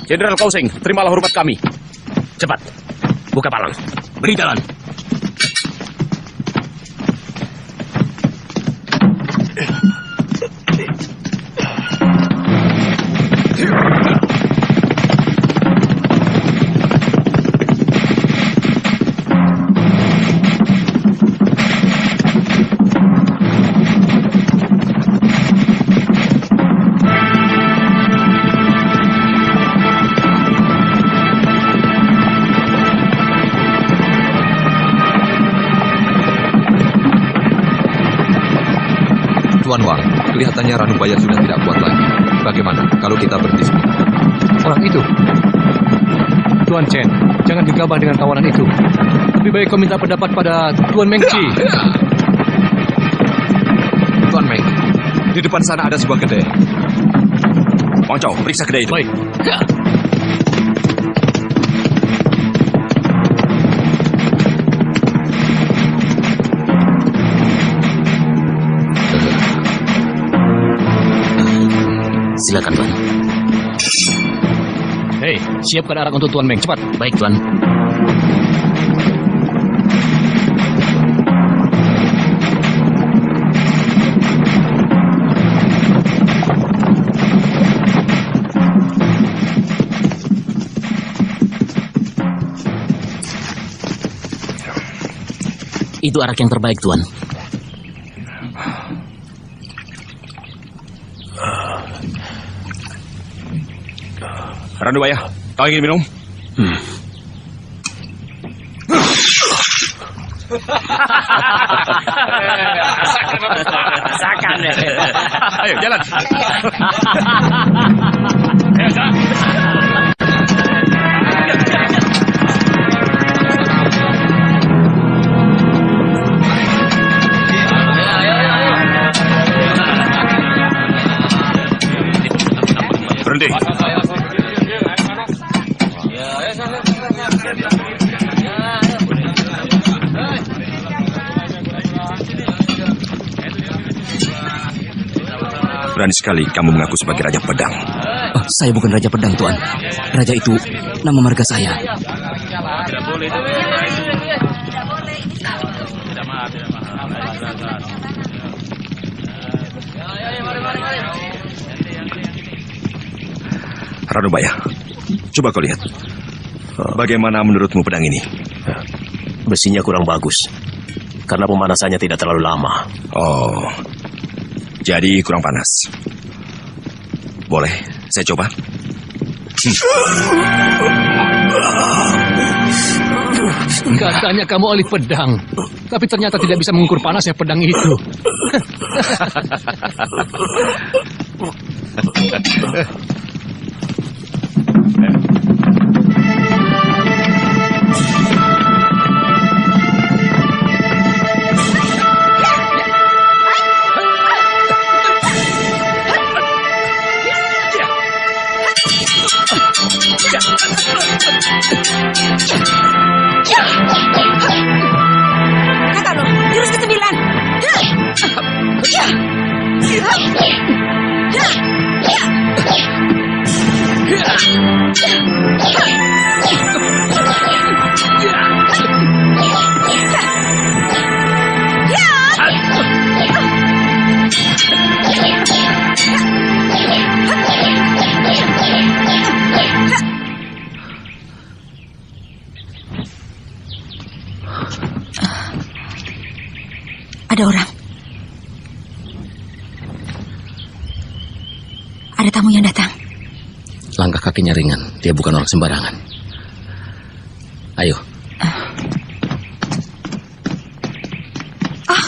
Jenderal Kausing, terimalah hormat kami. Cepat, buka palang. Beri jalan. Tuan Wang, kelihatannya Ranubaya sudah tidak kuat lagi. Bagaimana kalau kita berhenti sebentar? Orang itu? Tuan Chen, jangan gegabah dengan tawaran itu. Lebih baik kau minta pendapat pada Tuan Meng Chi. Tuan Meng, di depan sana ada sebuah kedai. Wang Chao, periksa kedai itu. Baik. Silakan, Tuan. Hei, siapkan arak untuk Tuan Meng, cepat. Baik, Tuan. Itu arak yang terbaik, Tuan. Ranubaya, kau ingin minum? Rasakan. Ayo, jalan. Berhenti. Berani sekali kamu mengaku sebagai Raja Pedang. Oh, saya bukan Raja Pedang, Tuan. Raja itu nama marga saya. Ranubaya, coba kau lihat. Bagaimana menurutmu pedang ini? Besinya kurang bagus, karena pemanasannya tidak terlalu lama. Oh, jadi kurang panas. Boleh, saya coba. Katanya kamu ahli pedang, tapi ternyata tidak bisa mengukur panasnya pedang itu. Kakak lo, jurus ke-9. Ada orang. Ada tamu yang datang. Langkah kakinya ringan, dia bukan orang sembarangan. Ayo. Oh,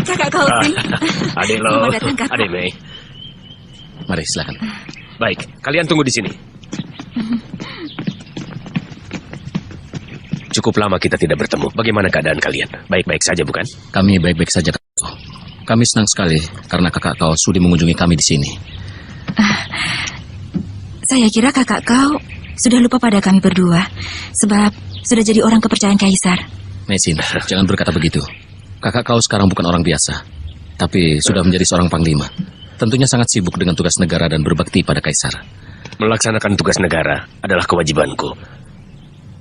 kakak Kausing. Adik lo, Selamat datang, kakak. adik Mei. Mari, silakan. Baik, kalian tunggu di sini. Cukup lama kita tidak bertemu. Bagaimana keadaan kalian? Baik-baik saja, bukan? Kami baik-baik saja, Kakak. Kami senang sekali karena kakak kau sudi mengunjungi kami di sini. Saya kira kakak kau sudah lupa pada kami berdua, sebab sudah jadi orang kepercayaan Kaisar. Mesin, jangan berkata begitu. Kakak kau sekarang bukan orang biasa, tapi sudah menjadi seorang panglima. Tentunya sangat sibuk dengan tugas negara dan berbakti pada Kaisar. Melaksanakan tugas negara adalah kewajibanku.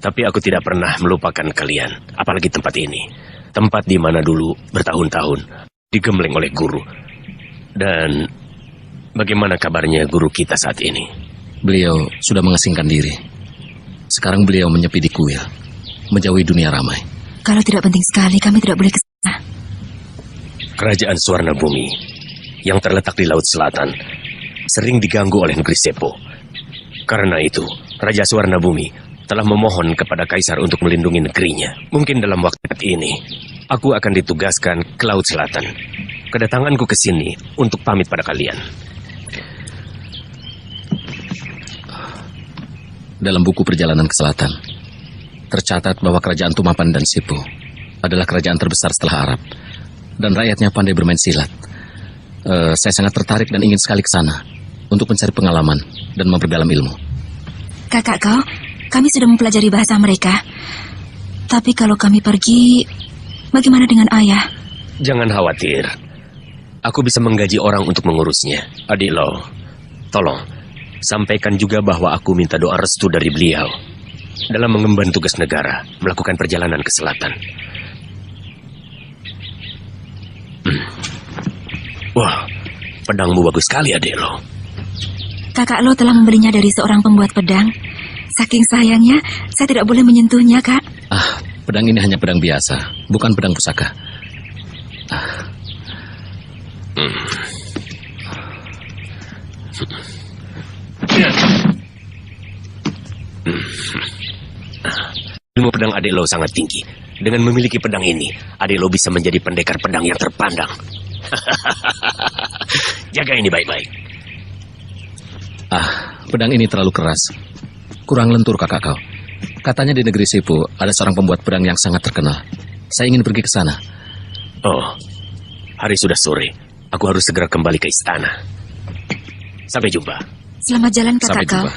Tapi aku tidak pernah melupakan kalian, apalagi tempat ini. Tempat di mana dulu bertahun-tahun digembleng oleh guru. Dan bagaimana kabarnya guru kita saat ini? Beliau sudah mengasingkan diri. Sekarang beliau menyepi di kuil, menjauhi dunia ramai. Kalau tidak penting sekali, kami tidak boleh ke sana. Kerajaan Suwarna Bumi yang terletak di Laut Selatan sering diganggu oleh negeri Sepo. Karena itu, Raja Suwarna Bumi telah memohon kepada Kaisar untuk melindungi negerinya. Mungkin dalam waktu ini, aku akan ditugaskan ke Laut Selatan. Kedatanganku ke sini untuk pamit pada kalian. Dalam buku perjalanan ke selatan, tercatat bahwa kerajaan Tumapan dan Sipu adalah kerajaan terbesar setelah Arab. Dan rakyatnya pandai bermain silat. Saya sangat tertarik dan ingin sekali ke sana untuk mencari pengalaman dan memperdalam ilmu. Kakak kau, kami sudah mempelajari bahasa mereka. Tapi kalau kami pergi, bagaimana dengan ayah? Jangan khawatir. Aku bisa menggaji orang untuk mengurusnya. Adik Lo, tolong, sampaikan juga bahwa aku minta doa restu dari beliau dalam mengemban tugas negara, melakukan perjalanan ke selatan. Wah, pedangmu bagus sekali, adik Lo. Kakak Lo telah membelinya dari seorang pembuat pedang. Saking sayangnya, saya tidak boleh menyentuhnya, Kak. Pedang ini hanya pedang biasa, bukan pedang pusaka. Ilmu pedang adik Lo sangat tinggi. Dengan memiliki pedang ini, adik Lo bisa menjadi pendekar pedang yang terpandang. Jaga ini baik-baik. Pedang ini terlalu keras. Kurang lentur, kakak kau. Katanya di negeri Sipu ada seorang pembuat pedang yang sangat terkenal. Saya ingin pergi ke sana. Oh, hari sudah sore. Aku harus segera kembali ke istana. Sampai jumpa. Selamat jalan, kakak Sampai kau. jumpa.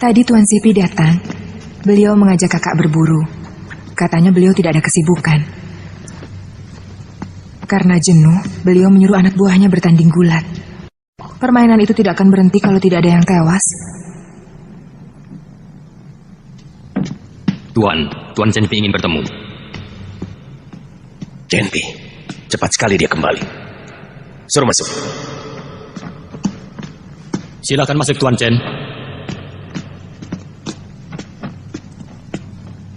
Tadi Tuan Sipi datang. Beliau mengajak kakak berburu. Katanya beliau tidak ada kesibukan. Karena jenuh, beliau menyuruh anak buahnya bertanding gulat. Permainan itu tidak akan berhenti kalau tidak ada yang tewas. Tuan Cenpi ingin bertemu. Cenpi, cepat sekali dia kembali. Suruh masuk. Silakan masuk, Tuan Chen.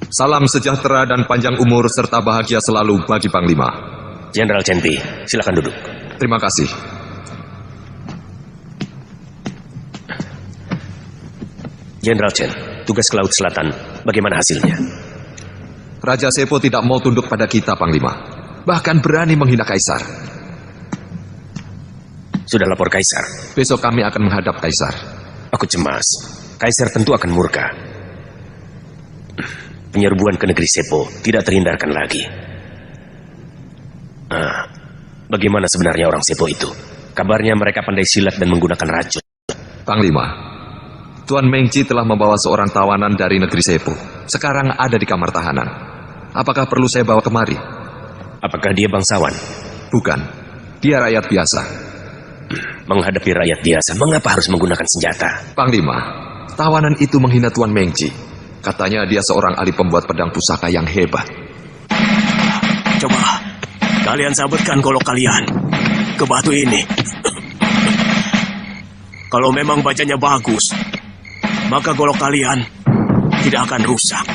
Salam sejahtera dan panjang umur serta bahagia selalu bagi Panglima. Jenderal Cenpi, silakan duduk. Terima kasih. Jenderal Chen, tugas ke Laut Selatan, bagaimana hasilnya? Raja Sepo tidak mau tunduk pada kita, Panglima. Bahkan berani menghina Kaisar. Sudah lapor Kaisar? Besok kami akan menghadap Kaisar. Aku cemas. Kaisar tentu akan murka. Penyerbuan ke negeri Sepo tidak terhindarkan lagi. Bagaimana sebenarnya orang Sepo itu? Kabarnya mereka pandai silat dan menggunakan racun. Panglima, Tuan Mengci telah membawa seorang tawanan dari negeri Sepo. Sekarang ada di kamar tahanan. Apakah perlu saya bawa kemari? Apakah dia bangsawan? Bukan, dia rakyat biasa. Menghadapi rakyat biasa, mengapa harus menggunakan senjata? Panglima, tawanan itu menghina Tuan Mengci. Katanya dia seorang ahli pembuat pedang pusaka yang hebat. Coba, kalian sabutkan golok kalian ke batu ini. Kalau memang bacanya bagus, maka golok kalian tidak akan rusak.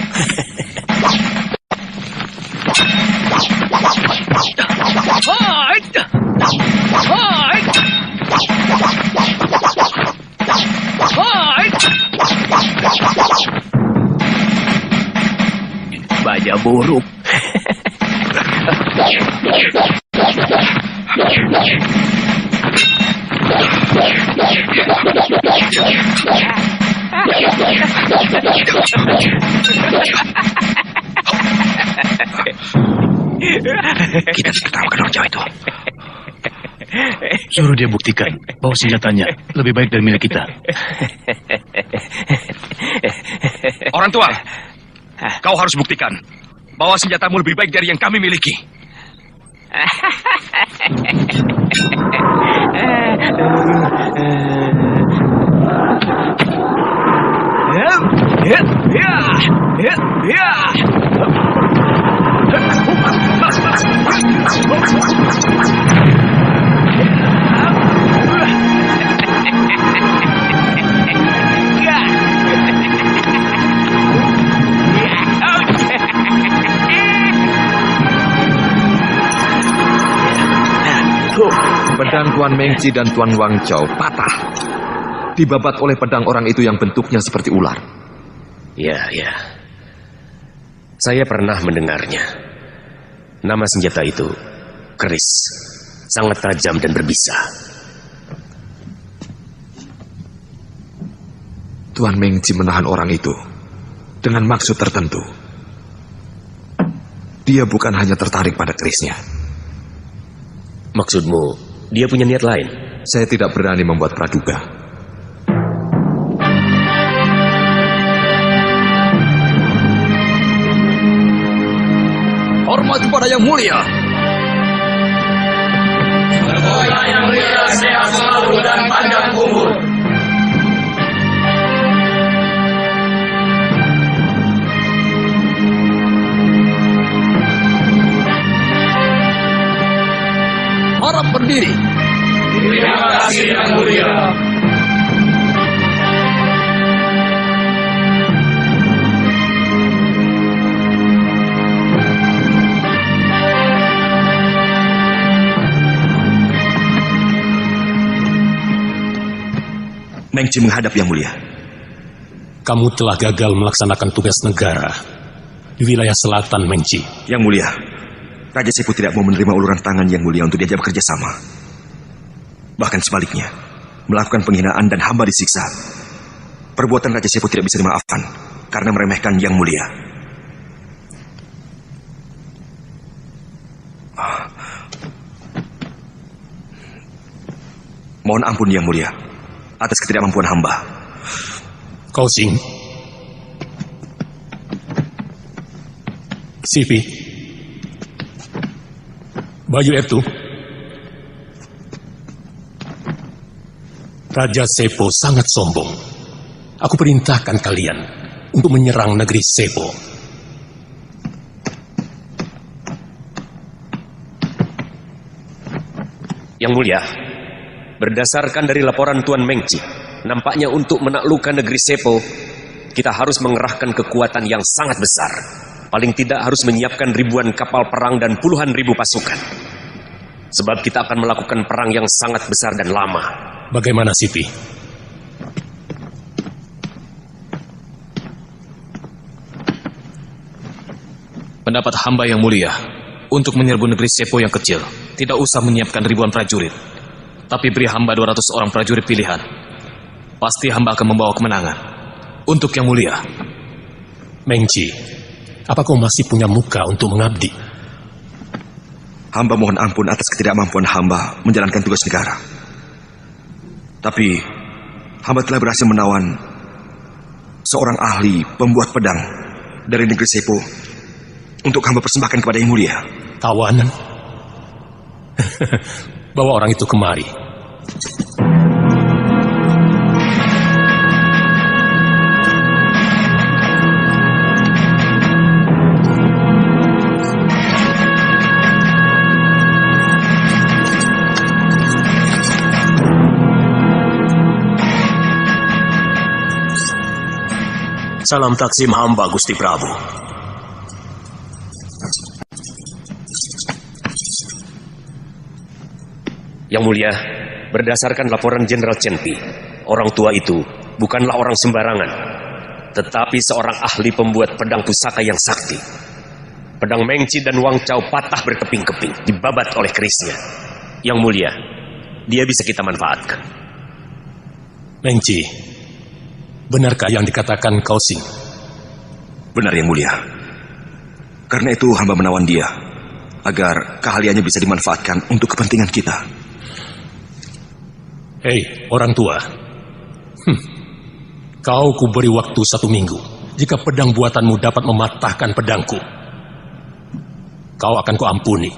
Baja buruk. Kita tertawakan orang Jawa itu. Suruh dia buktikan bahwa senjatanya lebih baik dari milik kita. Orang tua, kau harus buktikan bahwa senjatamu lebih baik dari yang kami miliki. Pedang Tuan Mengci dan Tuan Wang Chao patah, dibabat oleh pedang orang itu yang bentuknya seperti ular. Ya. Saya pernah mendengarnya. Nama senjata itu keris, sangat tajam dan berbisa. Tuan Mengci menahan orang itu dengan maksud tertentu. Dia bukan hanya tertarik pada kerisnya. Maksudmu, dia punya niat lain? Saya tidak berani membuat praduga. Hormat kepada yang mulia. Semoga yang mulia sehat selalu dan panjang umur. Harap berdiri. Terima kasih yang mulia. Mengci menghadap yang mulia. Kamu telah gagal melaksanakan tugas negara di wilayah selatan, Mengci. Yang mulia, Raja Sepu tidak mau menerima uluran tangan yang mulia untuk diajak bekerja sama. Bahkan sebaliknya, melakukan penghinaan dan hamba disiksa. Perbuatan Raja Sepu tidak bisa dimaafkan karena meremehkan yang mulia. Mohon ampun yang mulia atas ketidakmampuan hamba. Kau Sing, Sipi, Bayu itu, Raja Sepo sangat sombong. Aku perintahkan kalian untuk menyerang negeri Sepo. Yang mulia, berdasarkan dari laporan Tuan Mengci, nampaknya untuk menaklukkan negeri Sepo, kita harus mengerahkan kekuatan yang sangat besar. Paling tidak harus menyiapkan ribuan kapal perang dan puluhan ribu pasukan. Sebab kita akan melakukan perang yang sangat besar dan lama. Bagaimana, Sipi? Pendapat hamba yang mulia, untuk menyerbu negeri Sepo yang kecil, tidak usah menyiapkan ribuan prajurit. Tapi beri hamba 200 orang prajurit pilihan. Pasti hamba akan membawa kemenangan. Untuk yang mulia. Mengci, apa kau masih punya muka untuk mengabdi? Hamba mohon ampun atas ketidakmampuan hamba menjalankan tugas negara. Tapi, hamba telah berhasil menawan seorang ahli pembuat pedang dari negeri Sepo untuk hamba persembahkan kepada yang mulia. Tawanan? Bawa orang itu kemari. Salam taksim hamba, Gusti Prabu. Yang mulia, berdasarkan laporan Jenderal Chenpi, orang tua itu bukanlah orang sembarangan, tetapi seorang ahli pembuat pedang pusaka yang sakti. Pedang Mengci dan Wang Chao patah berkeping-keping, dibabat oleh kerisnya. Yang mulia, dia bisa kita manfaatkan. Mengci, benarkah yang dikatakan Kau Sing? Benar Yang Mulia. Karena itu hamba menawan dia, agar keahliannya bisa dimanfaatkan untuk kepentingan kita. Hei, orang tua. Kau kuberi waktu 1 minggu. Jika pedang buatanmu dapat mematahkan pedangku, kau akan kuampuni.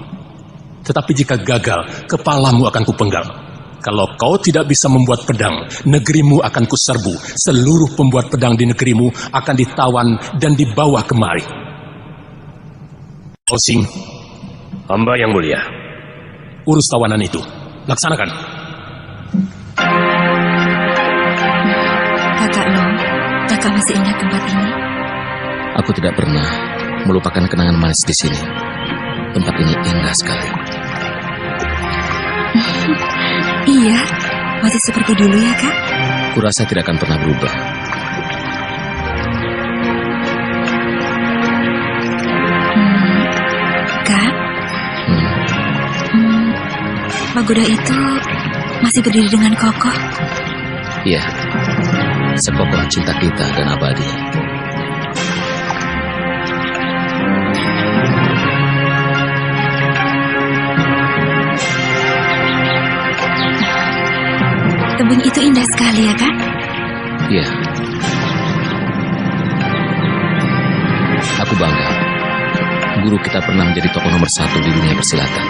Tetapi jika gagal, kepalamu akan kupenggal. Kalau kau tidak bisa membuat pedang, negerimu akan kuserbu. Seluruh pembuat pedang di negerimu akan ditawan dan dibawa kemari. Osing, Hamba Yang Mulia. urus tawanan itu. Laksanakan. Kakak Long, kakak masih ingat tempat ini? Aku tidak pernah melupakan kenangan manis di sini. Tempat ini indah sekali. Iya, masih seperti dulu ya, Kak? Kurasa tidak akan pernah berubah. Kak? Pagoda itu masih berdiri dengan kokoh. Iya, sekokoh cinta kita dan abadi. Tebing itu indah sekali ya, Kak? Iya. Aku bangga. Guru kita pernah menjadi tokoh nomor 1 di dunia persilatan.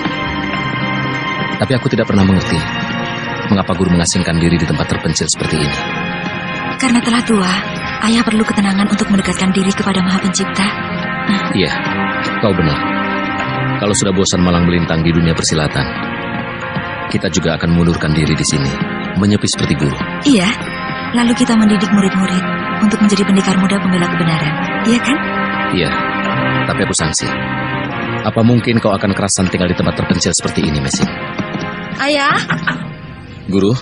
Tapi aku tidak pernah mengerti mengapa guru mengasingkan diri di tempat terpencil seperti ini. Karena telah tua, ayah perlu ketenangan untuk mendekatkan diri kepada Maha Pencipta. Iya, kau benar. Kalau sudah bosan malang melintang di dunia persilatan, kita juga akan mundurkan diri di sini, menyepi seperti guru. Iya, lalu kita mendidik murid-murid untuk menjadi pendekar muda pembela kebenaran. Iya kan? Iya, tapi aku sangsi. Apa mungkin kau akan kerasan tinggal di tempat terpencil seperti ini, Mesin? Ayah? Guru?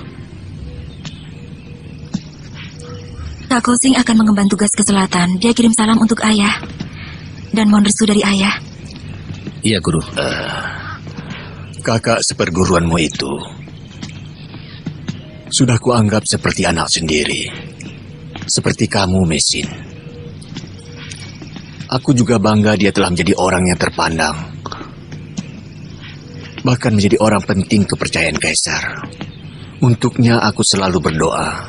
Kak Kosing akan mengemban tugas ke selatan. Dia kirim salam untuk ayah. Dan mohon restu dari ayah. Iya, Guru. Kakak seperguruanmu itu sudah kuanggap seperti anak sendiri. Seperti kamu, Mesin. Aku juga bangga dia telah menjadi orang yang terpandang. Bahkan menjadi orang penting kepercayaan Kaisar. Untuknya aku selalu berdoa.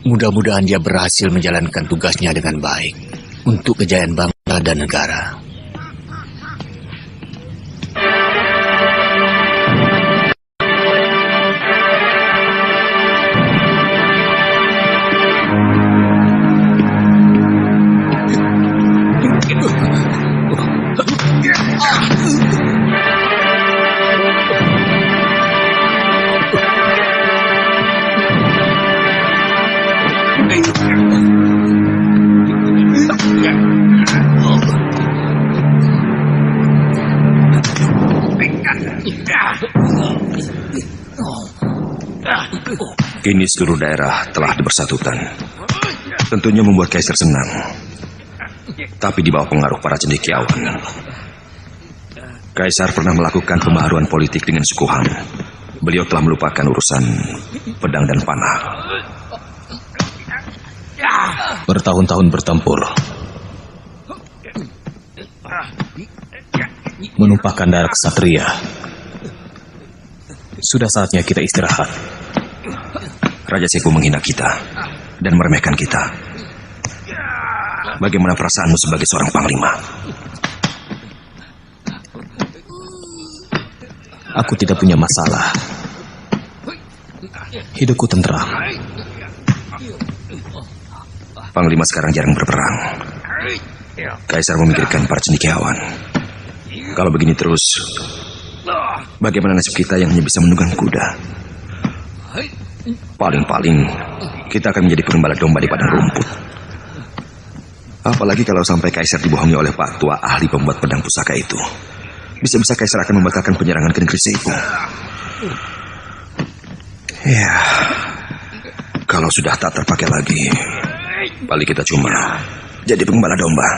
Mudah-mudahan dia berhasil menjalankan tugasnya dengan baik untuk kejayaan bangsa dan negara. Kini seluruh daerah telah dipersatukan. Tentunya membuat Kaisar senang. Tapi di bawah pengaruh para cendekiawan. Kaisar pernah melakukan pembaharuan politik dengan suku Han. Beliau telah melupakan urusan pedang dan panah. Bertahun-tahun bertempur, menumpahkan darah ksatria. Sudah saatnya kita istirahat. Raja Sepo menghina kita dan meremehkan kita. Bagaimana perasaanmu sebagai seorang panglima? Aku tidak punya masalah. Hidupku tentram. Panglima sekarang jarang berperang. Kaisar memikirkan para cendekiawan. Kalau begini terus, bagaimana nasib kita yang hanya bisa menunggang kuda? Paling-paling kita akan menjadi pengembala domba di padang rumput. Apalagi kalau sampai Kaisar dibohongi oleh Pak Tua ahli pembuat pedang pusaka itu. Bisa-bisa Kaisar akan membatalkan penyerangan ke negeri Sepo. Ya, kalau sudah tak terpakai lagi, paling kita cuma jadi pengembala domba.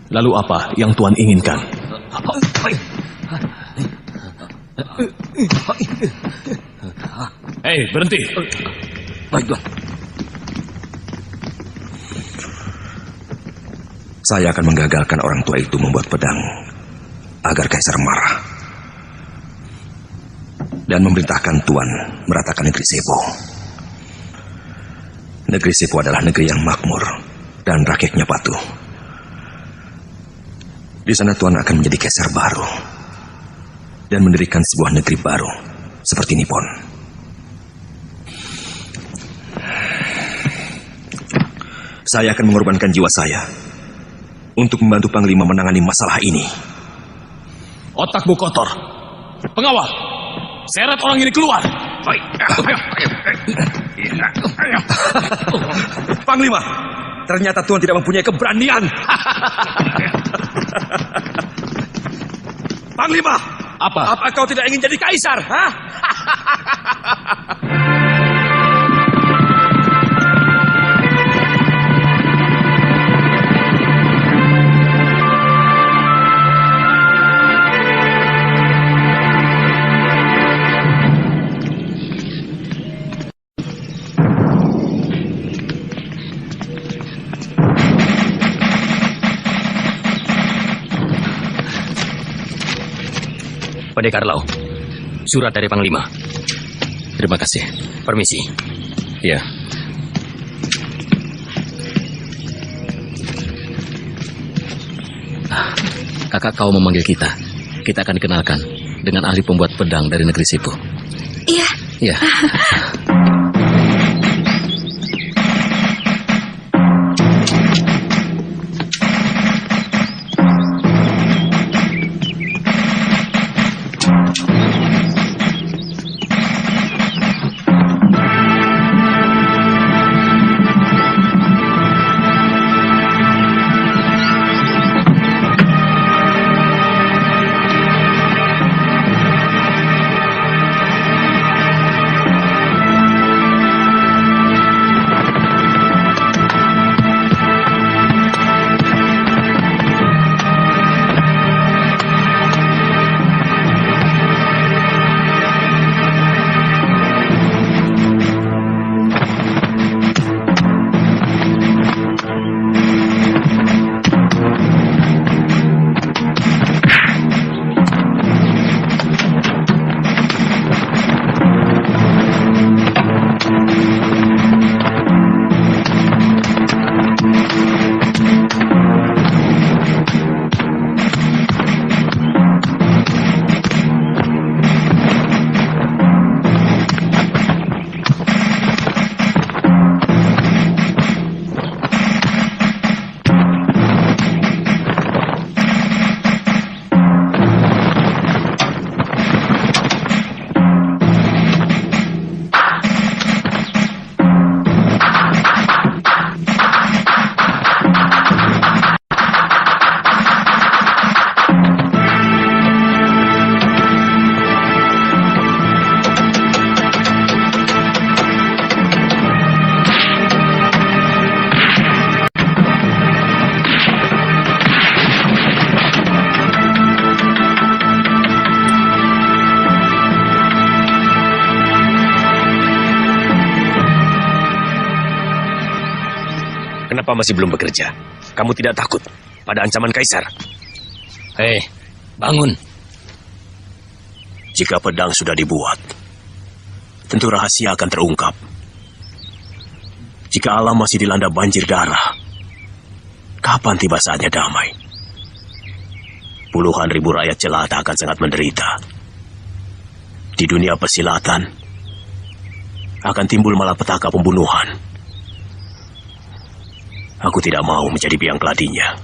Lalu apa yang Tuan inginkan? Hei, berhenti. Baik, Tuan. Saya akan menggagalkan orang tua itu membuat pedang agar Kaisar marah dan memerintahkan Tuan meratakan negeri Sepo. Negeri Sepo adalah negeri yang makmur dan rakyatnya patuh. Di sana Tuan akan menjadi Kaisar baru dan mendirikan sebuah negeri baru seperti Nippon. Saya akan mengorbankan jiwa saya untuk membantu Panglima menangani masalah ini. Otakmu kotor. Pengawal, seret orang ini keluar. Panglima, ternyata Tuan tidak mempunyai keberanian. Panglima, apa kau tidak ingin jadi kaisar? Hah? Pendekar Lau, surat dari Panglima. Terima kasih. Permisi. Ya. Kakak kau memanggil kita. Kita akan dikenalkan dengan ahli pembuat pedang dari negeri Sepo. Iya. Iya. Kenapa masih belum bekerja? Kamu tidak takut pada ancaman Kaisar? Hei, bangun. Jika pedang sudah dibuat, tentu rahasia akan terungkap. Jika alam masih dilanda banjir darah, kapan tiba saatnya damai? Puluhan ribu rakyat jelata akan sangat menderita. Di dunia persilatan, akan timbul malapetaka pembunuhan. Aku tidak mau menjadi biang keladinya.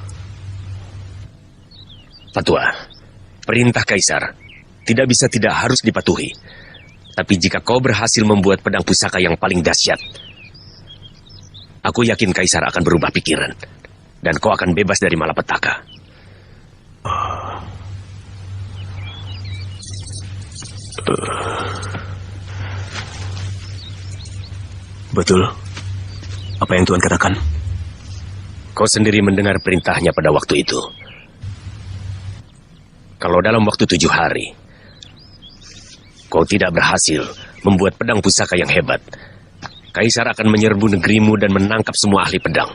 Patua, perintah Kaisar tidak bisa tidak harus dipatuhi. Tapi jika kau berhasil membuat pedang pusaka yang paling dahsyat, aku yakin Kaisar akan berubah pikiran. Dan kau akan bebas dari malapetaka. Betul apa yang Tuan katakan? Kau sendiri mendengar perintahnya pada waktu itu. Kalau dalam waktu 7 hari kau tidak berhasil membuat pedang pusaka yang hebat, Kaisar akan menyerbu negerimu dan menangkap semua ahli pedang.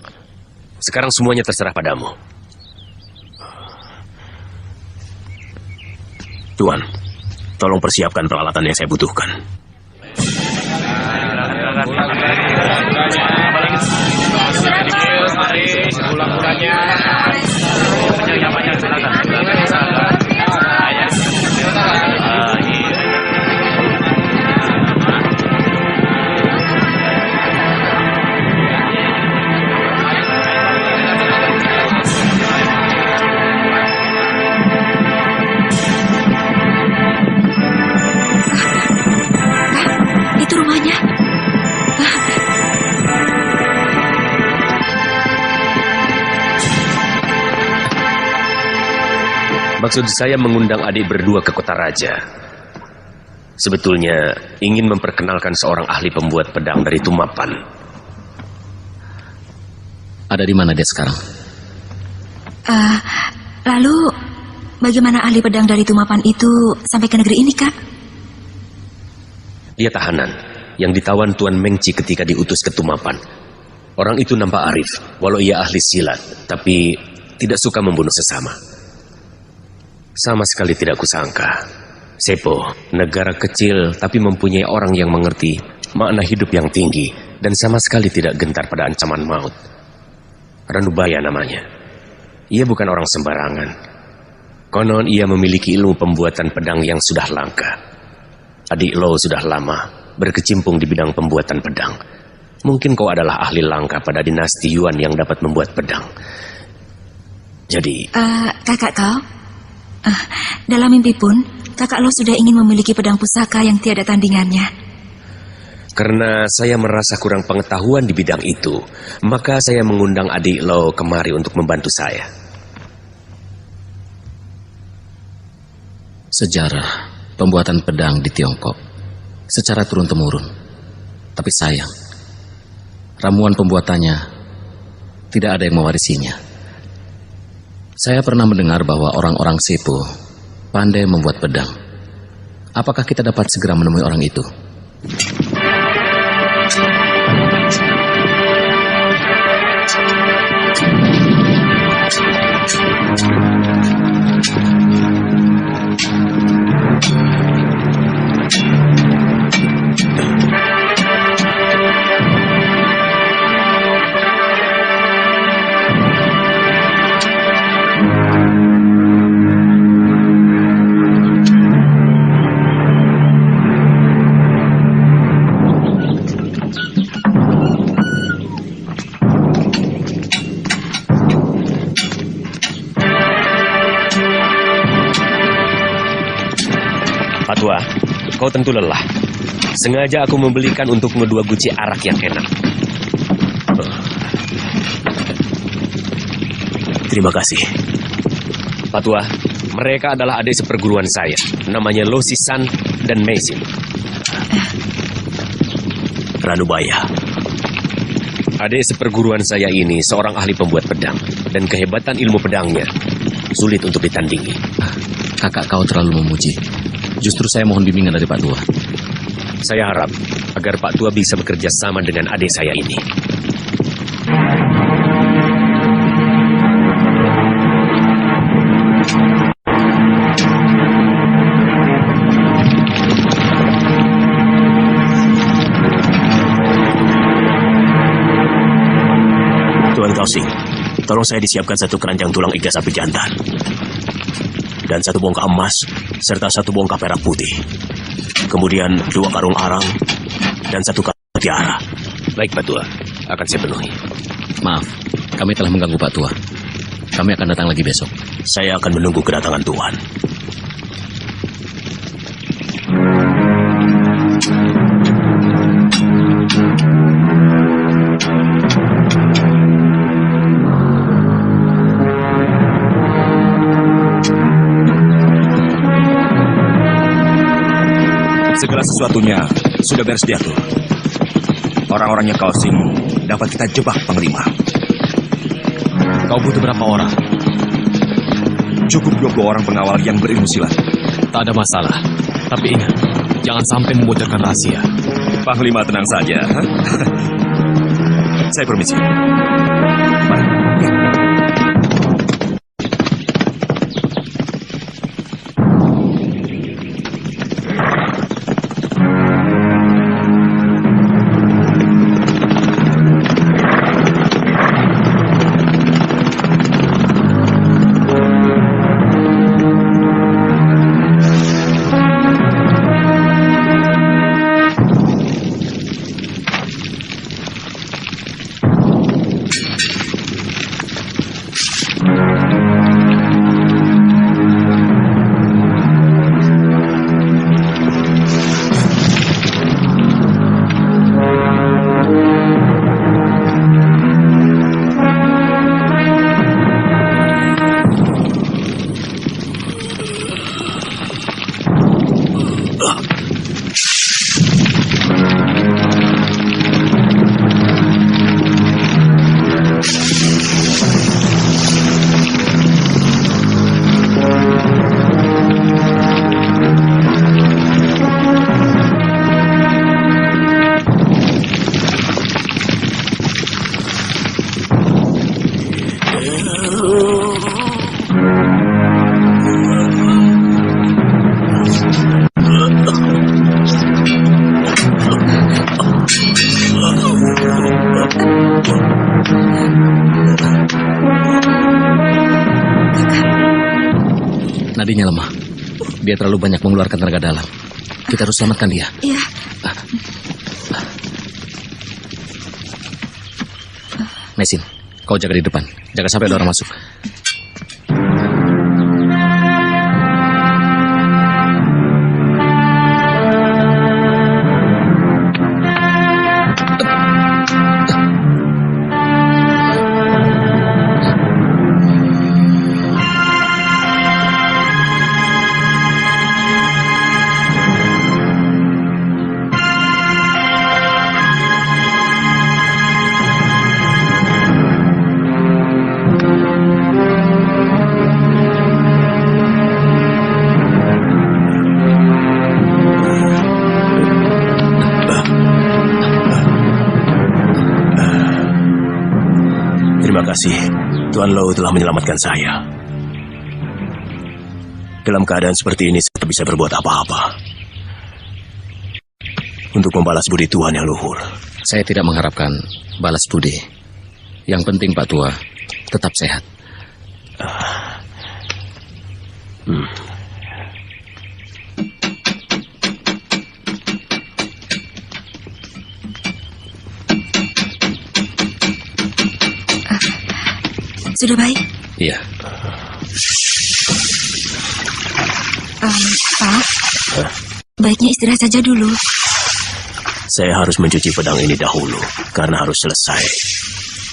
Sekarang semuanya terserah padamu. Tuan, tolong persiapkan peralatan yang saya butuhkan. Itu rumahnya. Maksud saya mengundang adik berdua ke kota raja. Sebetulnya ingin memperkenalkan seorang ahli pembuat pedang dari Tumapan. Ada di mana dia sekarang? Lalu bagaimana ahli pedang dari Tumapan itu sampai ke negeri ini, Kak? Dia tahanan yang ditawan Tuan Mengci ketika diutus ke Tumapan. Orang itu nampak arif, walau ia ahli silat, tapi tidak suka membunuh sesama. Sama sekali tidak kusangka. Sepo, negara kecil tapi mempunyai orang yang mengerti makna hidup yang tinggi dan sama sekali tidak gentar pada ancaman maut. Ranubaya namanya. Ia bukan orang sembarangan. Konon ia memiliki ilmu pembuatan pedang yang sudah langka. Adik Lo sudah lama berkecimpung di bidang pembuatan pedang. Mungkin kau adalah ahli langka pada dinasti Yuan yang dapat membuat pedang. Jadi... kakak kau? Dalam mimpi pun, kakak Lo sudah ingin memiliki pedang pusaka yang tiada tandingannya. Karena saya merasa kurang pengetahuan di bidang itu, maka saya mengundang adik Lo kemari untuk membantu saya. Sejarah pembuatan pedang di Tiongkok secara turun-temurun. Tapi sayang, ramuan pembuatannya tidak ada yang mewarisinya. Saya pernah mendengar bahwa orang-orang Sepo pandai membuat pedang. Apakah kita dapat segera menemui orang itu? Tua, kau tentu lelah. Sengaja aku membelikan untukmu 2 guci arak yang enak. Terima kasih. Pak Tua, mereka adalah adik seperguruan saya. Namanya Lo Sisan dan Meisin. Ranubaya. Adik seperguruan saya ini seorang ahli pembuat pedang. Dan kehebatan ilmu pedangnya sulit untuk ditandingi. Kakak kau terlalu memuji. Justru saya mohon bimbingan dari Pak Tua. Saya harap agar Pak Tua bisa bekerja sama dengan adik saya ini. Tuan Kausing, tolong saya disiapkan 1 keranjang tulang iga sapi jantan. Dan 1 bongkah emas, serta 1 bongkah perak putih. Kemudian 2 karung arang, dan 1 karung mutiara. Baik, Pak Tua. Akan saya penuhi. Maaf, kami telah mengganggu Pak Tua. Kami akan datang lagi besok. Saya akan menunggu kedatangan Tuan. Segala sesuatunya sudah beres diatur. Orang-orangnya Kausing dapat kita jebak, Panglima. Kau butuh berapa orang? Cukup 20 orang pengawal yang berilmu silat. Tak ada masalah. Tapi ingat, Jangan sampai membocorkan rahasia. Panglima tenang saja. Saya permisi. Mari. Nadinya lemah. Dia terlalu banyak mengeluarkan tenaga dalam. Kita harus selamatkan dia. Iya. Mesin, kau jaga di depan. Jaga sampai ada orang masuk. Terima kasih, Tuan Lo telah menyelamatkan saya. Dalam keadaan seperti ini, saya tak bisa berbuat apa-apa untuk membalas budi Tuan yang luhur. Saya tidak mengharapkan balas budi. Yang penting Pak Tua tetap sehat. Sudah baik? Iya. Pak, baiknya istirahat saja dulu. Saya harus mencuci pedang ini dahulu, karena harus selesai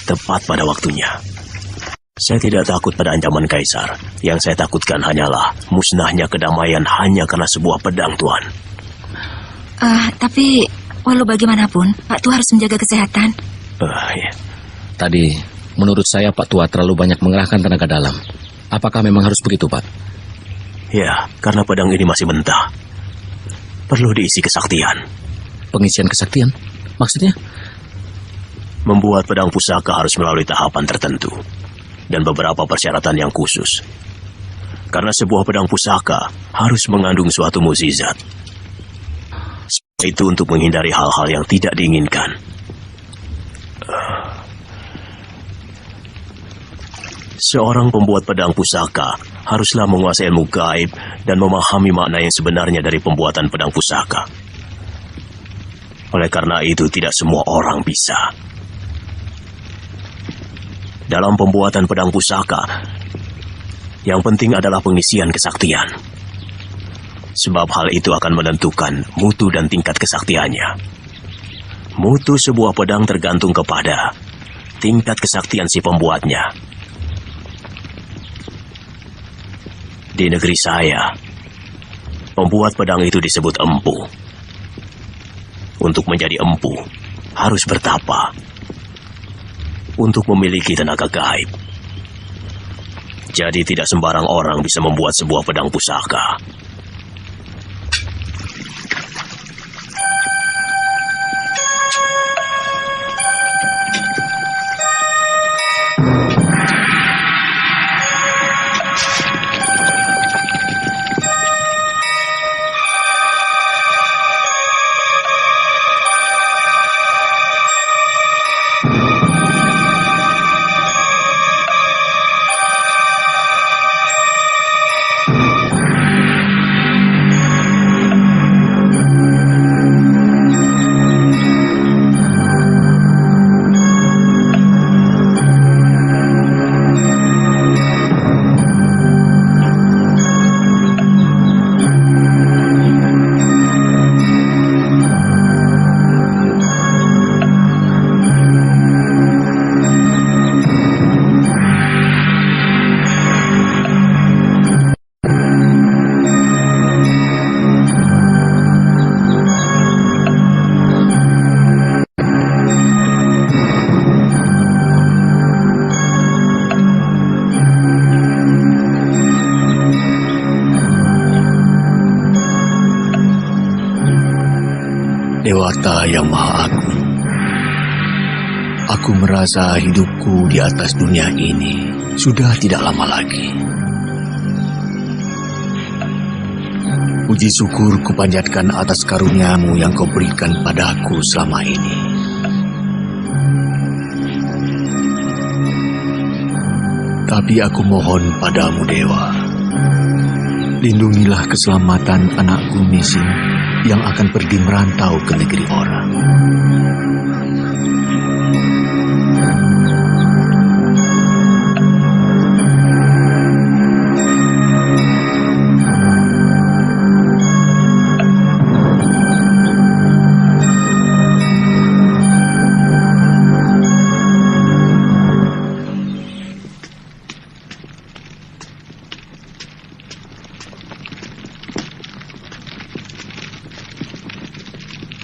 tepat pada waktunya. Saya tidak takut pada ancaman Kaisar. Yang saya takutkan hanyalah musnahnya kedamaian hanya karena sebuah pedang, Tuan. Tapi walau bagaimanapun, Pak Tua harus menjaga kesehatan. Ya. Tadi, menurut saya Pak Tua terlalu banyak mengerahkan tenaga dalam. Apakah memang harus begitu, Pak? Ya, karena pedang ini masih mentah. Perlu diisi kesaktian. Pengisian kesaktian? Maksudnya? Membuat pedang pusaka harus melalui tahapan tertentu dan beberapa persyaratan yang khusus. Karena sebuah pedang pusaka harus mengandung suatu mukjizat. Itu untuk menghindari hal-hal yang tidak diinginkan. Seorang pembuat pedang pusaka haruslah menguasai ilmu gaib dan memahami makna yang sebenarnya dari pembuatan pedang pusaka. Oleh karena itu, tidak semua orang bisa. Dalam pembuatan pedang pusaka, yang penting adalah pengisian kesaktian. Sebab hal itu akan menentukan mutu dan tingkat kesaktiannya. Mutu sebuah pedang tergantung kepada tingkat kesaktian si pembuatnya. Di negeri saya, pembuat pedang itu disebut empu. Untuk menjadi empu, harus bertapa. Untuk memiliki tenaga gaib. Jadi tidak sembarang orang bisa membuat sebuah pedang pusaka. Dewata yang Maha Agung, aku merasa hidupku di atas dunia ini sudah tidak lama lagi. Puji syukur kupanjatkan atas karuniamu yang kau berikan padaku selama ini. Tapi aku mohon padamu, Dewa, lindungilah keselamatan anakku Mising yang akan pergi merantau ke negeri orang.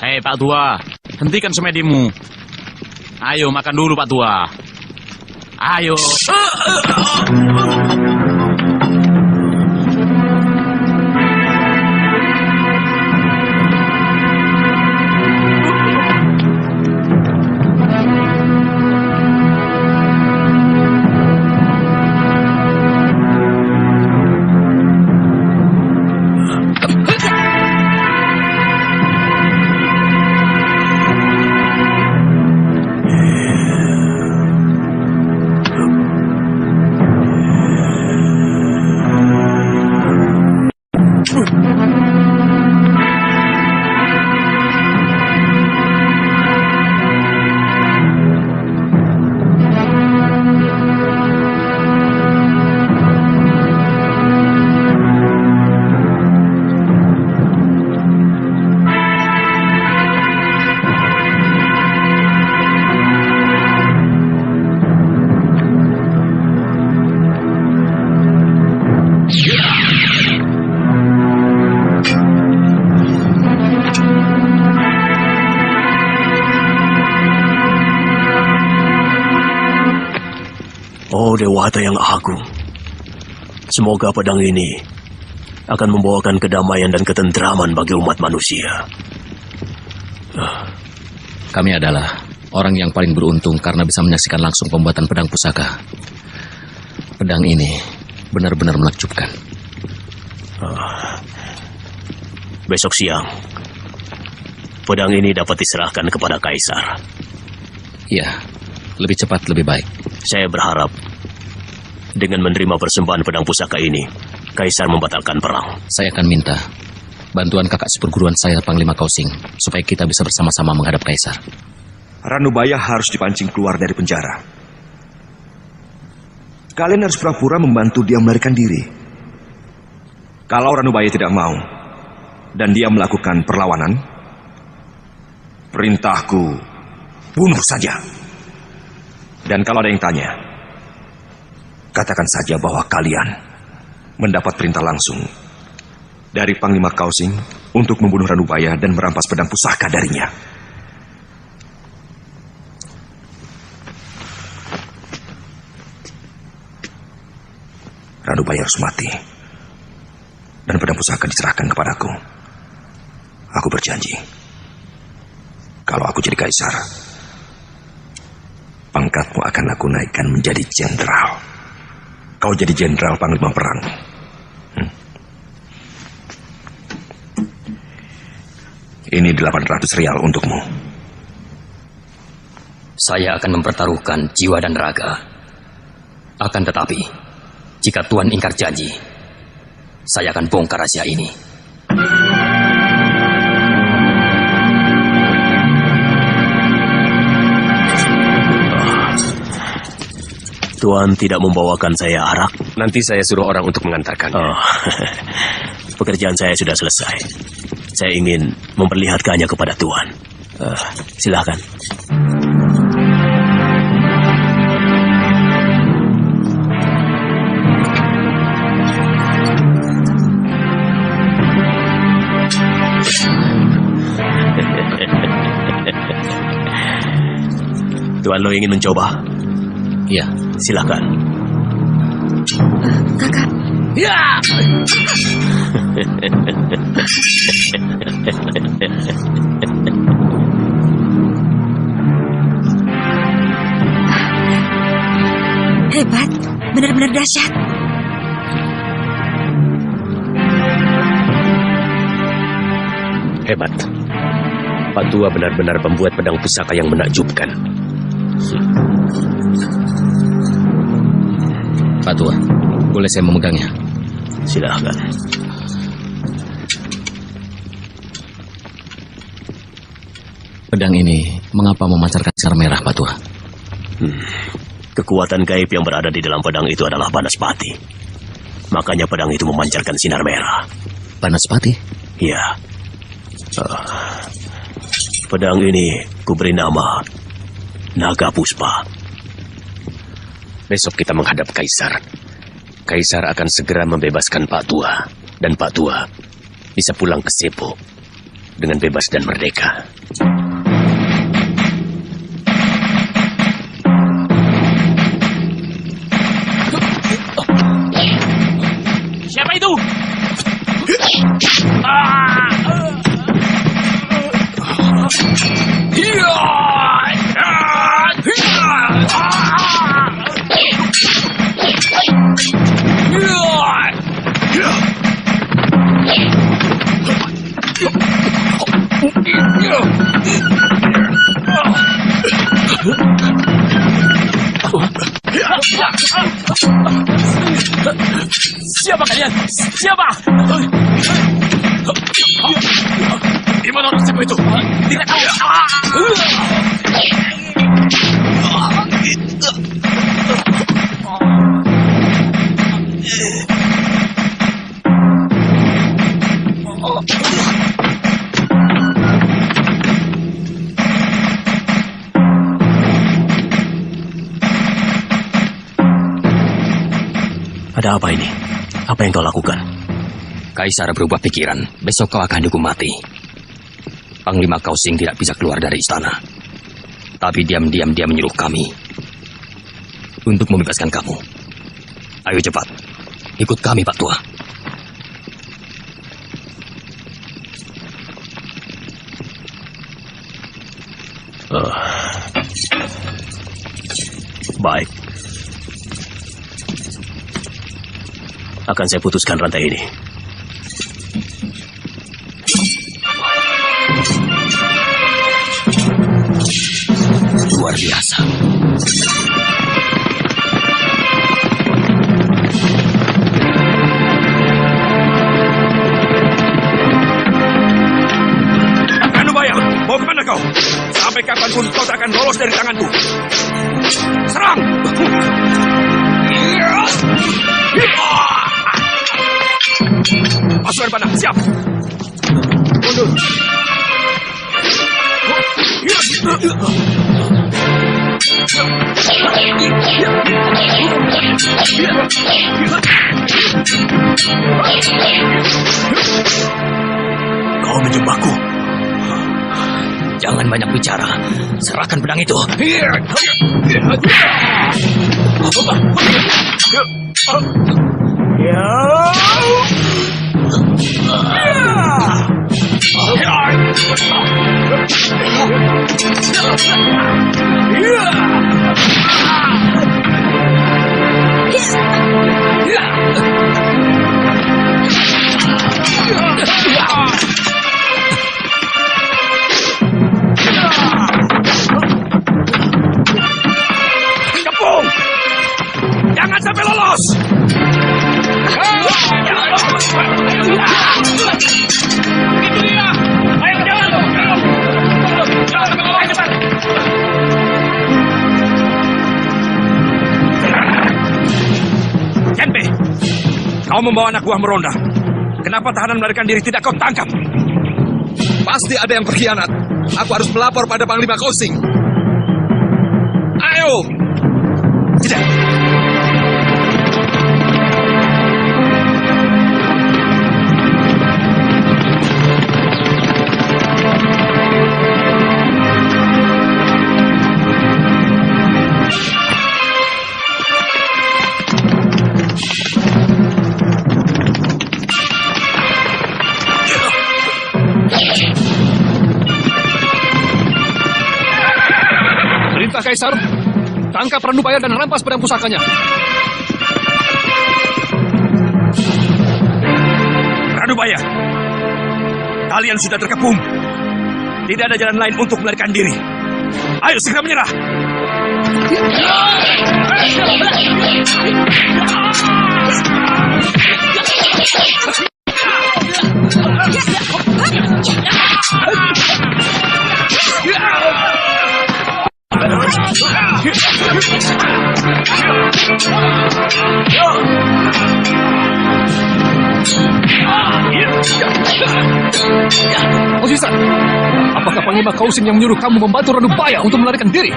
Hei Pak Tua, hentikan semedimu. Ayo makan dulu Pak Tua. Ayo. Oh Dewata yang Agung, semoga pedang ini akan membawakan kedamaian dan ketentraman bagi umat manusia. Kami adalah orang yang paling beruntung karena bisa menyaksikan langsung pembuatan pedang pusaka. Pedang ini benar-benar menakjubkan. Besok siang, pedang ini dapat diserahkan kepada Kaisar. Iya, lebih cepat lebih baik. Saya berharap dengan menerima persembahan pedang pusaka ini, Kaisar membatalkan perang. Saya akan minta bantuan kakak seperguruan saya, Panglima Kausing, supaya kita bisa bersama-sama menghadap Kaisar. Ranubaya harus dipancing keluar dari penjara. Kalian harus pura-pura membantu dia melarikan diri. Kalau Ranubaya tidak mau dan dia melakukan perlawanan, perintahku bunuh saja. Dan kalau ada yang tanya, katakan saja bahwa kalian mendapat perintah langsung dari Panglima Kausing untuk membunuh Ranubaya dan merampas pedang pusaka darinya. Ranubaya harus mati dan pedang pusaka diserahkan kepadaku. Aku berjanji, kalau aku jadi Kaisar, pangkatmu akan aku naikkan menjadi jenderal. Kau jadi jenderal panglima perang. Ini 800 rial untukmu. Saya akan mempertaruhkan jiwa dan raga. Akan tetapi, jika Tuan ingkar janji, saya akan bongkar rahasia ini. Tuan tidak membawakan saya arak? Nanti saya suruh orang untuk mengantarkannya. Oh, pekerjaan saya sudah selesai. Saya ingin memperlihatkannya kepada Tuan. Silakan. Tuan lo ingin mencoba? Iya. Silakan. Kakak. Ya! Hebat, benar-benar dahsyat. Hebat. Pak Tua benar-benar membuat pedang pusaka yang menakjubkan. Pak Tua, boleh saya memegangnya? Silahkan. Pedang ini mengapa memancarkan sinar merah, Pak Tua? Kekuatan gaib yang berada di dalam pedang itu adalah Banaspati. Makanya pedang itu memancarkan sinar merah. Banaspati? Iya. Pedang ini kuberi nama Naga Puspa. Besok kita menghadap Kaisar. Kaisar akan segera membebaskan Pak Tua. Dan Pak Tua bisa pulang ke Sepo dengan bebas dan merdeka. Siapa itu? Siapa kalian? Siapa? Di mana orang siapa itu? Tidak tahu. Ada apa ini? Apa yang kau lakukan? Kaisar berubah pikiran. Besok kau akan dihukum mati. Panglima Kausing tidak bisa keluar dari istana. Tapi diam-diam dia menyuruh kami untuk membebaskan kamu. Ayo cepat, ikut kami, Pak Tua. Baik. Akan saya putuskan rantai ini. Luar biasa. Anubaya, mau kemana kau? Sampai kapanpun kau tak akan lolos dari tanganku. Serang! Pasukan panah, siap! Mundur! Kau menjebakku. Jangan banyak bicara. Serahkan pedang itu. Kepung! Jangan sampai lolos! Itu dia! Ayo jalan! Jalan cepat! Genpe, kau membawa anak buah meronda. Kenapa tahanan melarikan diri tidak kau tangkap? Pasti ada yang berkhianat. Aku harus melapor pada Panglima Kausing. Ayo! Tidak! Kaisar, Tangkap Ranubaya dan rampas pedang pusakanya. Ranubaya, kalian sudah terkepung. Tidak ada jalan lain untuk melarikan diri. Ayo segera menyerah. Osisa, apakah Panglima Kausin yang menyuruh kamu membantu Ranubaya untuk melarikan diri?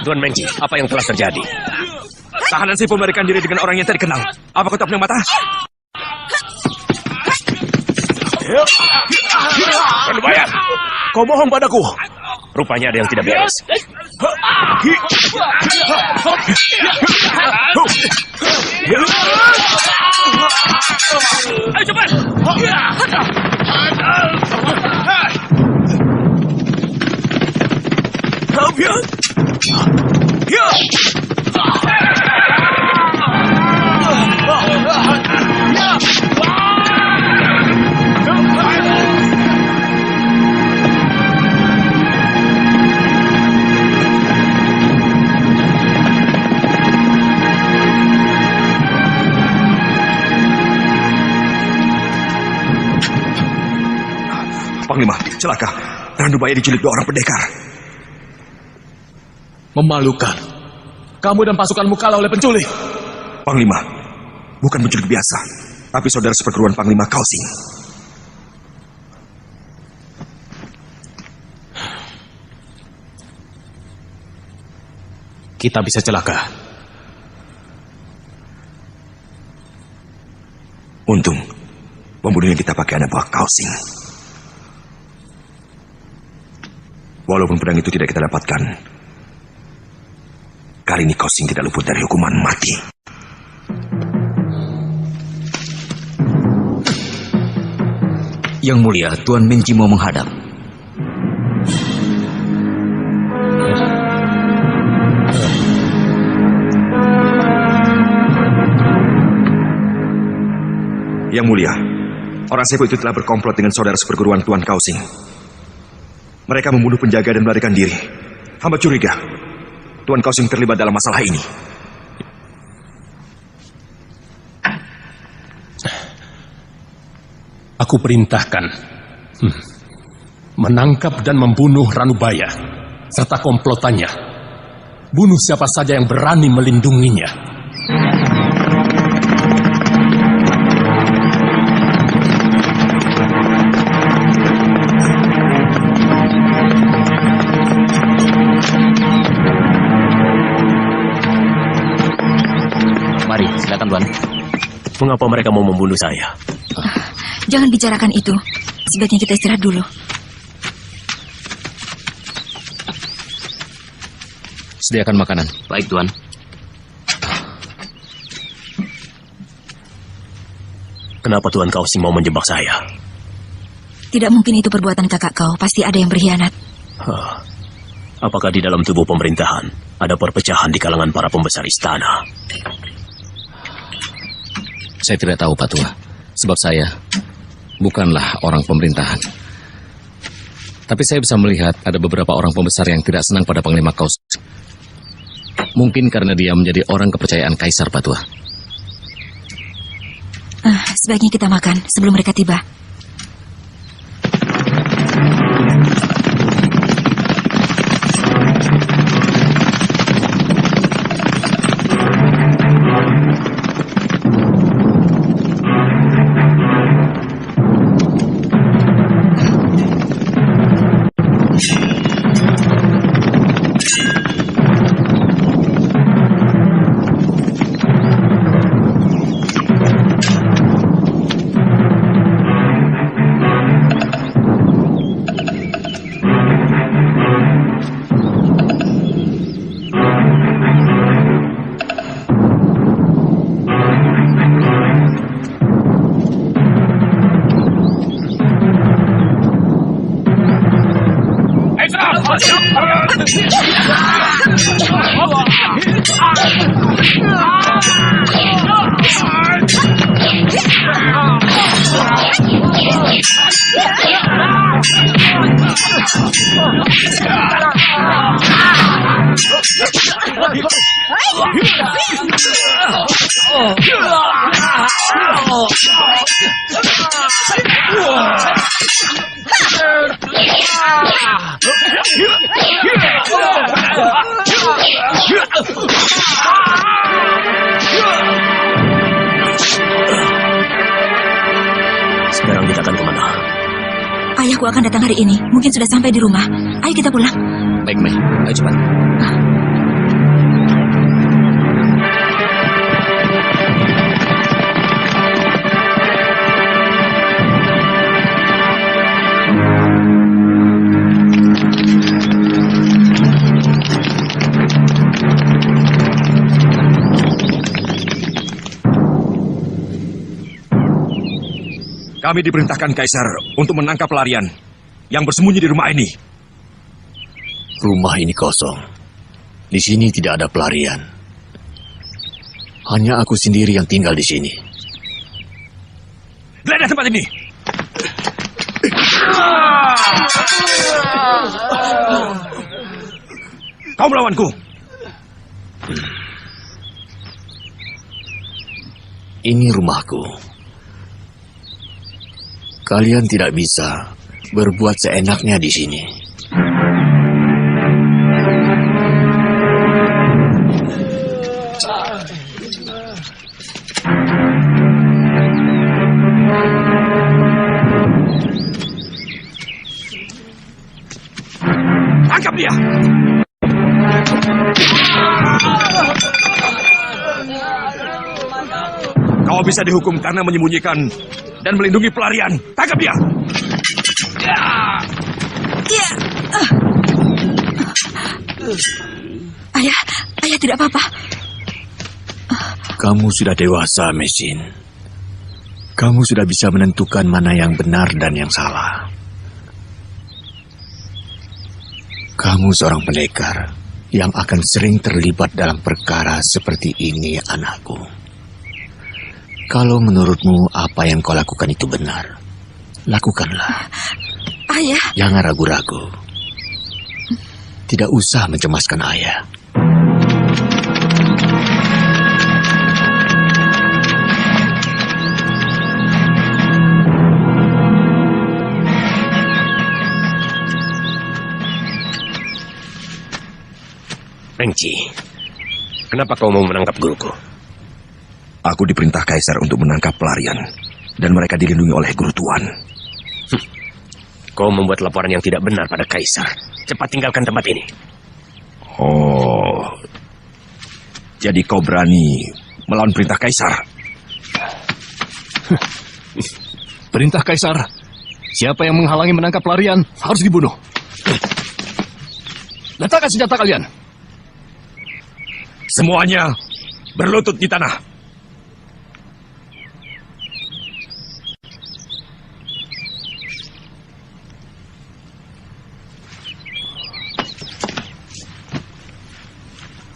Tuan Mengji, apa yang telah terjadi? Tahanan Sepo melarikan diri dengan orang yang tak dikenal. Apa kau tak punya mata? Ranubaya, kau bohong padaku. Rupanya ada yang tidak beres. Ayo cepat! Panglima, celaka. Ranubaya diculik 2 orang pendekar. Memalukan. Kamu dan pasukanmu kalah oleh penculik. Panglima, bukan penculik biasa, tapi saudara seperguruan Panglima Kausing. Kita bisa celaka. Untung, pembunuh yang kita pakai anak buah Kausing. Walaupun pedang itu tidak kita dapatkan, kali ini Kausing tidak luput dari hukuman mati. Yang mulia, Tuan Mengji mau menghadap. Yang mulia, orang Sepo itu telah berkomplot dengan saudara seperguruan Tuan Kausing. Mereka membunuh penjaga dan melarikan diri. Hamba curiga Tuan Kausing terlibat dalam masalah ini. Aku perintahkan menangkap dan membunuh Ranubaya serta komplotannya. Bunuh siapa saja yang berani melindunginya. Mari, silakan Tuan. Mengapa mereka mau membunuh saya? Jangan bicarakan itu. Sebaiknya kita istirahat dulu. Sediakan makanan. Baik, Tuan. Kenapa Tuan Kausing mau menjebak saya? Tidak mungkin itu perbuatan kakak kau. Pasti ada yang berkhianat. Apakah di dalam tubuh pemerintahan ada perpecahan di kalangan para pembesar istana? Saya tidak tahu, Pak Tua. Sebab saya bukanlah orang pemerintahan. Tapi saya bisa melihat ada beberapa orang pembesar yang tidak senang pada Panglima Kausing. Mungkin karena dia menjadi orang kepercayaan Kaisar, Pak Tua. Sebaiknya kita makan sebelum mereka tiba. kemana? Ayahku akan datang hari ini. Mungkin sudah sampai di rumah. Ayo kita pulang. Baik, Mei. Ayo cepat. Kami diperintahkan Kaisar untuk menangkap pelarian yang bersembunyi di rumah ini. Rumah ini kosong. Di sini tidak ada pelarian. Hanya aku sendiri yang tinggal di sini. Geledah tempat ini. Kau melawanku. Ini rumahku. Kalian tidak bisa berbuat seenaknya di sini. Tangkap dia. Kau bisa dihukum karena menyembunyikan dan melindungi pelarian. Tangkap dia. Ayah tidak apa-apa. Kamu sudah dewasa, Mesin. Kamu sudah bisa menentukan mana yang benar dan yang salah. Kamu seorang pendekar yang akan sering terlibat dalam perkara seperti ini, anakku. Kalau menurutmu apa yang kau lakukan itu benar, lakukanlah. Ayah. Jangan ragu-ragu. Tidak usah mencemaskan ayah. Mengci, kenapa kau mau menangkap guruku? Aku diperintah Kaisar untuk menangkap pelarian, dan mereka dilindungi oleh Guru Tuan. Kau membuat laporan yang tidak benar pada Kaisar. Cepat tinggalkan tempat ini. Oh, jadi kau berani melawan perintah Kaisar? Perintah Kaisar, siapa yang menghalangi menangkap pelarian harus dibunuh. Letakkan senjata kalian. Semuanya berlutut di tanah.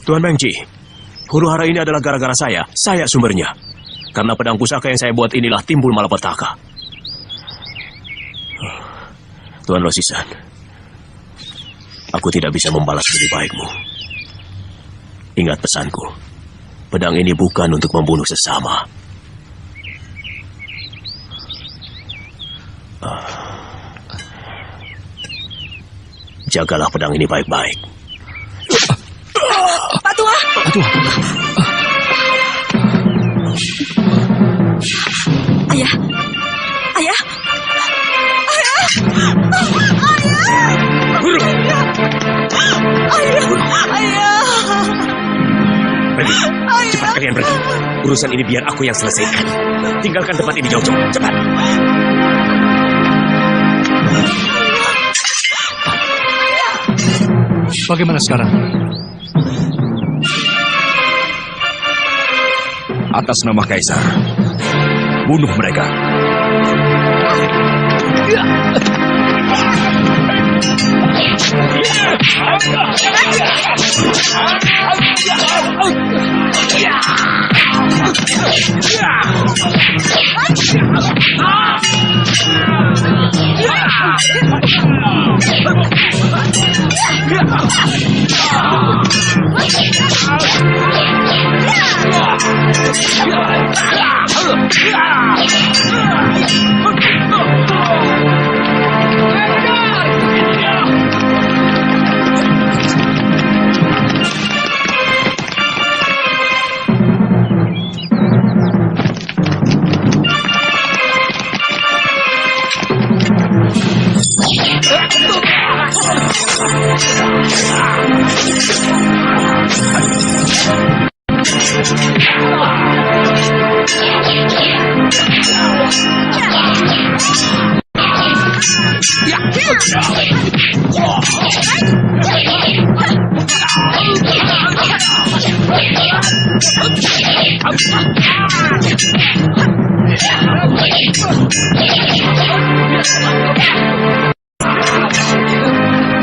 Tuan Mengci, huru hara ini adalah gara-gara saya. Saya sumbernya. Karena pedang pusaka yang saya buat inilah timbul malapetaka. Tuan Losisan, aku tidak bisa membalas lebih baikmu. Ingat pesanku, pedang ini bukan untuk membunuh sesama. Jagalah pedang ini baik-baik. Pak Tua. Pak Tua. Ayah. Ayah. Ayah. Guru. Ayah. Pergi. Cepat kalian pergi. Urusan ini biar aku yang selesaikan. Tinggalkan tempat ini jauh-jauh. Cepat. Bagaimana sekarang? Atas nama Kaisar, bunuh mereka.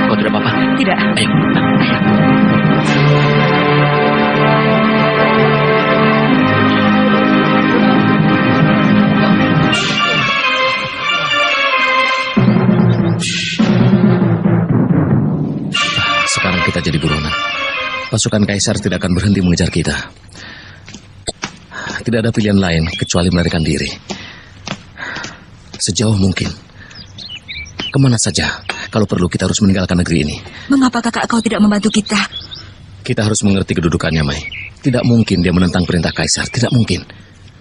Kau tidak apa-apa? Tidak. Ayo. Sekarang kita jadi buronan. Pasukan Kaisar tidak akan berhenti mengejar kita. Tidak ada pilihan lain kecuali melarikan diri. Sejauh mungkin. Kemana saja. Kalau perlu kita harus meninggalkan negeri ini. Mengapa kakak kau tidak membantu kita? Kita harus mengerti kedudukannya, Mai. Tidak mungkin dia menentang perintah Kaisar. Tidak mungkin.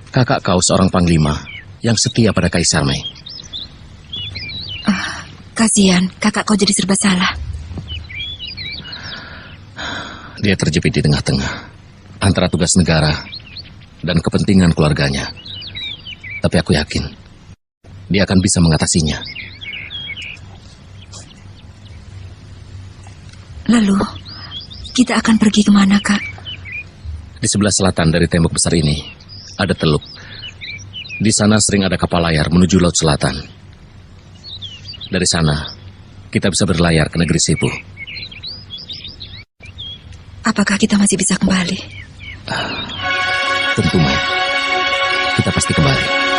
Kakak kau seorang panglima yang setia pada Kaisar, Mai. Kasihan, kakak kau jadi serba salah. Dia terjepit di tengah-tengah antara tugas negara dan kepentingan keluarganya. Tapi aku yakin dia akan bisa mengatasinya. Lalu, kita akan pergi kemana, Kak? Di sebelah selatan dari tembok besar ini ada teluk. Di sana sering ada kapal layar menuju Laut Selatan. Dari sana, kita bisa berlayar ke negeri Sepu. Apakah kita masih bisa kembali? Tentu, Mai. Kita pasti kembali.